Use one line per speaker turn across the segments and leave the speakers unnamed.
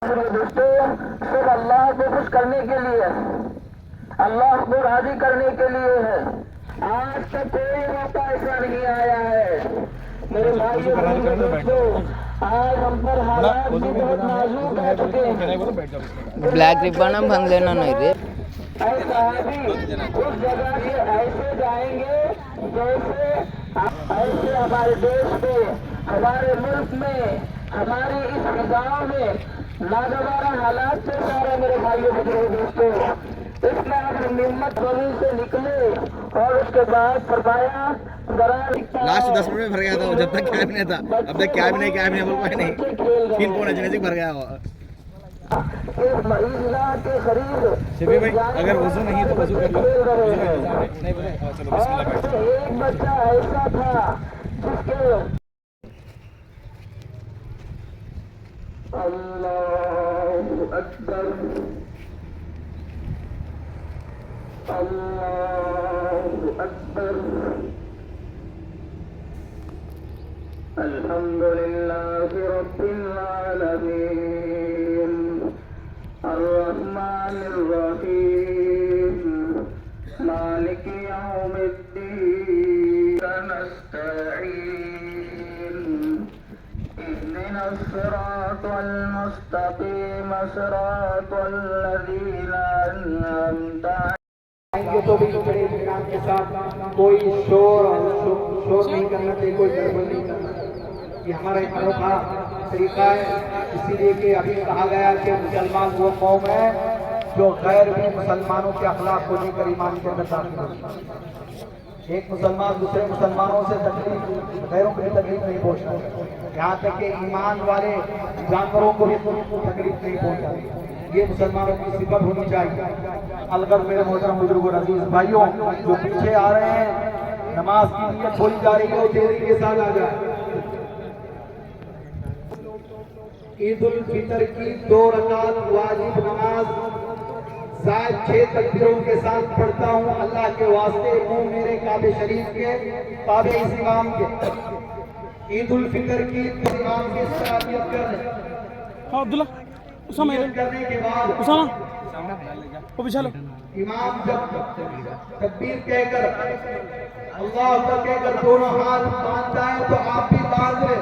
دوستوں صرف اللہ کو خوش کرنے کے لیے، اللہ کو راضی کرنے کے لیے ہے۔ آج تک کوئی موقع ایسا نہیں آیا ہے میرے بھائیوں دوستوں، آج ہم پر حالات بھی بہت نازک آ چکے ہیں۔
ಬ್ಲ್ಯಾಕ್ ರಿಬ್ಬನ್ ಬಂದೇನೋ ಇದು
ایسا بھی اس جگہ سے ایسے جائیں گے جیسے ایسے ہمارے دیش میں، ہمارے ملک میں، ہماری اس فضاؤں میں ناگوار حالات سے سارے میرے بھائیوں بزرگوں دوستوں، اس میں اگر نعمت بنی سے نکلے اور اس کے بعد فرمایا
لاسٹ 10 منٹ میں بھر گیا تھا جب تک کیا بھی نہیں تھا، اب تک کیا بھی نہیں بول پائے نہیں 3 پونے جنیزک بھر گیا وہ
کے قریب
شبیر بھائی اگر وضو نہیں تو وضو کر لو نہیں بولے چلو بسم اللہ بیٹھ
ایک بچہ ایسا تھا جس کے اللہ اکبر اللہ اکبر الحمد للہ رب العالمین الرحمن الرحیم مالک یوم الدین نستعین اهدنا الصراط المستقیم صراط الذین انعمت
تو بھی بڑے اطمینان کے ساتھ کوئی شور نہیں کرنا چاہیے، کوئی گڑبڑ نہیں کرنا چاہیے۔ یہ ہمارا ایک انوکھا طریقہ ہے، اسی لیے کہ ابھی کہا گیا کہ مسلمان وہ قوم ہے جو غیر بھی مسلمانوں کے اخلاق کو لے کر ایمان کے اندر داخل ہوتی ہے۔ ایک مسلمان دوسرے مسلمانوں سے تکلیف، غیروں کو بھی تکلیف نہیں پہنچتا، یہاں تک کہ ایمان والے جانوروں کو بھی تکلیف نہیں پہنچاتی۔ یہ مسلمانوں کی صفت ہونی چاہیے۔ الغرض میرے محترم بزرگوں عزیز بھائیوں جو پیچھے آ رہے ہیں، نماز کی نیت بولی جا رہی ہے وہ تیزی کے ساتھ آ جائے۔ عید الفطر کی 2 رکعت واجب نماز زائد 6 تکبیروں کے ساتھ پڑھتا ہوں، اللہ کے واسطے منہ میرے کعبہ شریف کے تابع اس امام کے۔ عید الفطر کی امام کی استعانت کرنے کرنے کے بعد امام جب تکبیر کہہ کر اللہ اکبر کہہ کر دونوں ہاتھ باندھتا ہے تو آپ بھی باندھ لیں،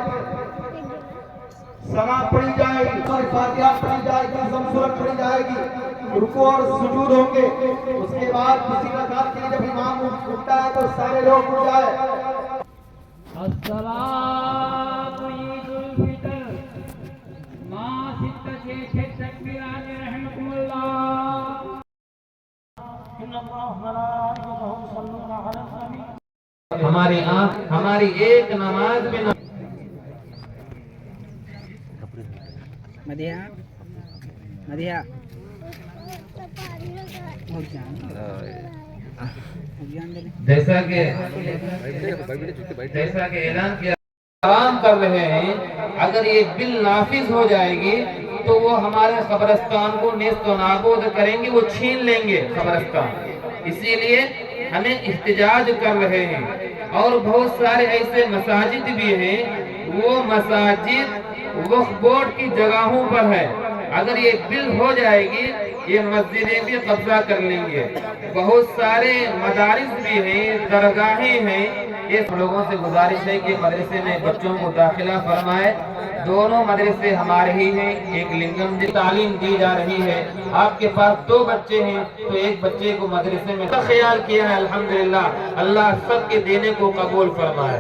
سنا پڑھی جائے گی، فاتحہ پڑھی جائے گی، سورت پڑھی جائے گی، رکوع اور سجود ہوں گے۔ اس کے بعد کسی رکعت کے لیے جب امام اٹھتا ہے تو سارے لوگ اٹھ جائے۔
السلام عید الفطر ما ستة شيء تكبيران رحمكم الله ان الله ملائكته يصلون على النبي۔
ہماری آنکھ ہماری ایک نماز میں
مدیحہ
جیسا کہ اعلان کیا کام کر رہے ہیں، اگر یہ بل نافذ ہو جائے گی تو وہ ہمارے قبرستان کو نیست و نابود کریں گے، وہ چھین لیں گے قبرستان۔ اسی لیے ہمیں احتجاج کر رہے ہیں۔ اور بہت سارے ایسے مساجد بھی ہیں، وہ مساجد وقف بورڈ کی جگہوں پر ہے، اگر یہ بل ہو جائے گی یہ مسجدیں بھی قبضہ کر لیں گے۔ بہت سارے مدارس بھی ہیں، درگاہیں ہیں۔ اس لوگوں سے گزارش ہے کہ مدرسے میں بچوں کو داخلہ فرمائے۔ دونوں مدرسے ہمارے ہی ہیں، ایک لنگم میں تعلیم دی جا رہی ہے۔ آپ کے پاس 2 بچے ہیں تو ایک بچے کو مدرسے میں خیال کیا ہے، الحمدللہ اللہ سب کے دینے کو قبول فرمائے۔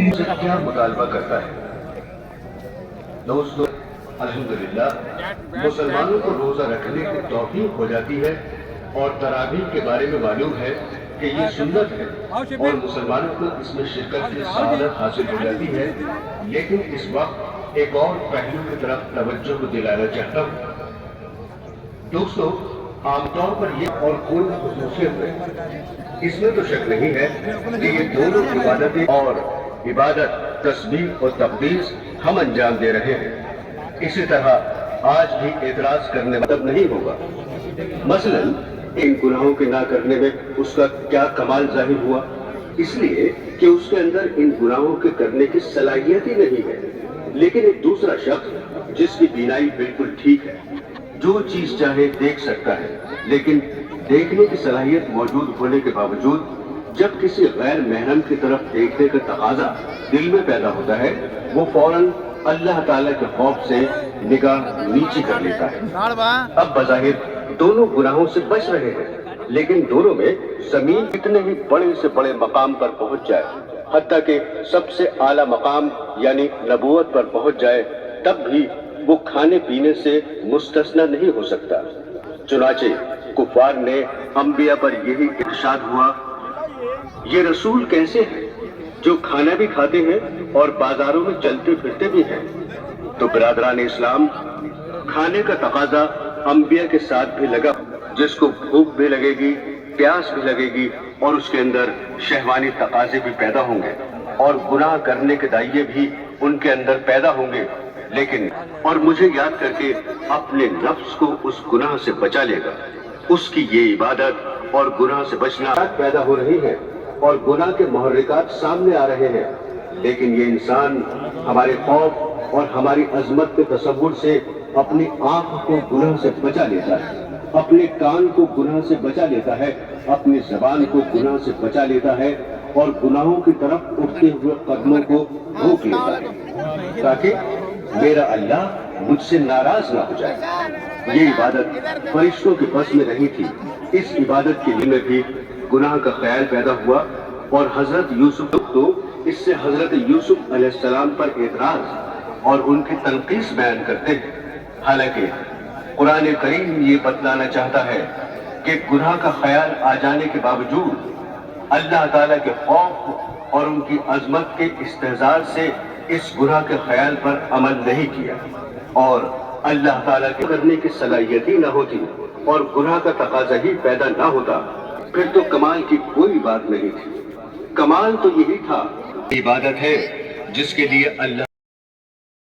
دین سے کیا مطالبہ کرتا ہے؟ دوستو، الحمدللہ مسلمانوں کو روزہ رکھنے کی توفیق ہو جاتی ہے اور تراویح کے بارے میں معلوم ہے کہ یہ سنت ہے اور مسلمانوں کو اس میں شرکت کی سعادت حاصل ہو جاتی ہے، لیکن اس وقت ایک اور پہلو کی طرف توجہ کو دلانا چاہتا ہوں۔ دوستو، عام طور پر یہ اور کوئی خصوصیت ہے، اس میں تو شک نہیں ہے کہ یہ دونوں عبادتیں اور عبادت، تسبیح اور تقدیس ہم انجام دے رہے ہیں۔ اسی طرح آج بھی اعتراض کرنے مطلب نہیں ہوگا۔ مثلا ان گناہوں کے نہ کرنے میں اس کا کیا کمال ظاہر ہوا؟ اس لیے کہ اس کے اندر ان گناہوں کے کرنے کی صلاحیت ہی نہیں ہے۔ لیکن ایک دوسرا شخص جس کی بینائی بالکل ٹھیک ہے، جو چیز چاہے دیکھ سکتا ہے، لیکن دیکھنے کی صلاحیت موجود ہونے کے باوجود جب کسی غیر محرم کی طرف دیکھنے کا تقاضا دل میں پیدا ہوتا ہے، وہ فوراً اللہ تعالیٰ کے خوف سے نگاہ نیچی کر لیتا ہے۔ اب بظاہر دونوں گناہوں سے بچ رہے ہیں، لیکن دونوں میں زمین کتنے ہی بڑے سے بڑے مقام پر پہنچ جائے، حتیٰ کہ سب سے اعلیٰ مقام یعنی نبوت پر پہنچ جائے، تب بھی وہ کھانے پینے سے مستثنی نہیں ہو سکتا۔ چنانچہ کفار نے انبیاء پر یہی ارشاد ہوا، یہ رسول کیسے ہیں جو کھانا بھی کھاتے ہیں اور بازاروں میں چلتے پھرتے بھی ہیں؟ تو برادران اسلام، کھانے کا تقاضا انبیاء کے ساتھ بھی لگا، جس کو بھوک بھی لگے گی، پیاس بھی لگے گی اور اس کے اندر شہوانی تقاضے بھی پیدا ہوں گے اور گناہ کرنے کے دائیں بھی ان کے اندر پیدا ہوں گے، لیکن اور مجھے یاد کر کے اپنے نفس کو اس گناہ سے بچا لے گا۔ اس کی یہ عبادت اور گناہ سے بچنا پیدا ہو رہی ہے اور گناہ کے محرکات سامنے آ رہے ہیں، لیکن یہ انسان ہمارے خوف اور ہماری عظمت کے تصور سے اپنی آنکھ کو گناہ سے بچا لیتا ہے، اپنے کان کو گناہ سے بچا لیتا ہے، اپنی زبان کو گناہ سے بچا لیتا ہے اور گناہوں کی طرف اٹھتے ہوئے قدموں کو روک لیتا ہے تاکہ میرا اللہ مجھ سے ناراض نہ ہو جائے۔ یہ عبادت فرشتوں کے بس میں نہیں تھی، اس عبادت کے لیے بھی گناہ کا خیال پیدا ہوا اور حضرت یوسف تو اس سے حضرت یوسف علیہ السلام پر اعتراض اور ان کی تنقید بیان کرتے ہیں، حالانکہ قرآن کریم یہ بتلانا چاہتا ہے کہ گناہ کا خیال آ جانے کے باوجود اللہ تعالیٰ کے خوف اور ان کی عظمت کے استحضار سے اس گناہ کے خیال پر عمل نہیں کیا، اور اللہ تعالیٰ کے کرنے کی صلاحیت ہی نہ ہوتی اور گناہ کا تقاضا ہی پیدا نہ ہوتا، پھر تو کمال کی کوئی بات نہیں تھی۔ کمال تو یہی تھا، عبادت ہے جس کے لیے اللہ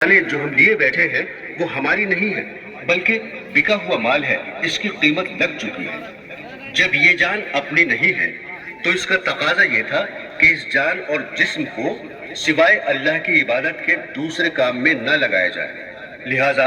نے جو ہم لیے بیٹھے ہیں وہ ہماری نہیں ہے بلکہ بکا ہوا مال ہے، اس کی قیمت لگ چکی ہے۔ جب یہ جان اپنی نہیں ہے تو اس کا تقاضا یہ تھا کہ اس جان اور جسم کو سوائے اللہ کی عبادت کے دوسرے کام میں نہ لگایا جائے، لہذا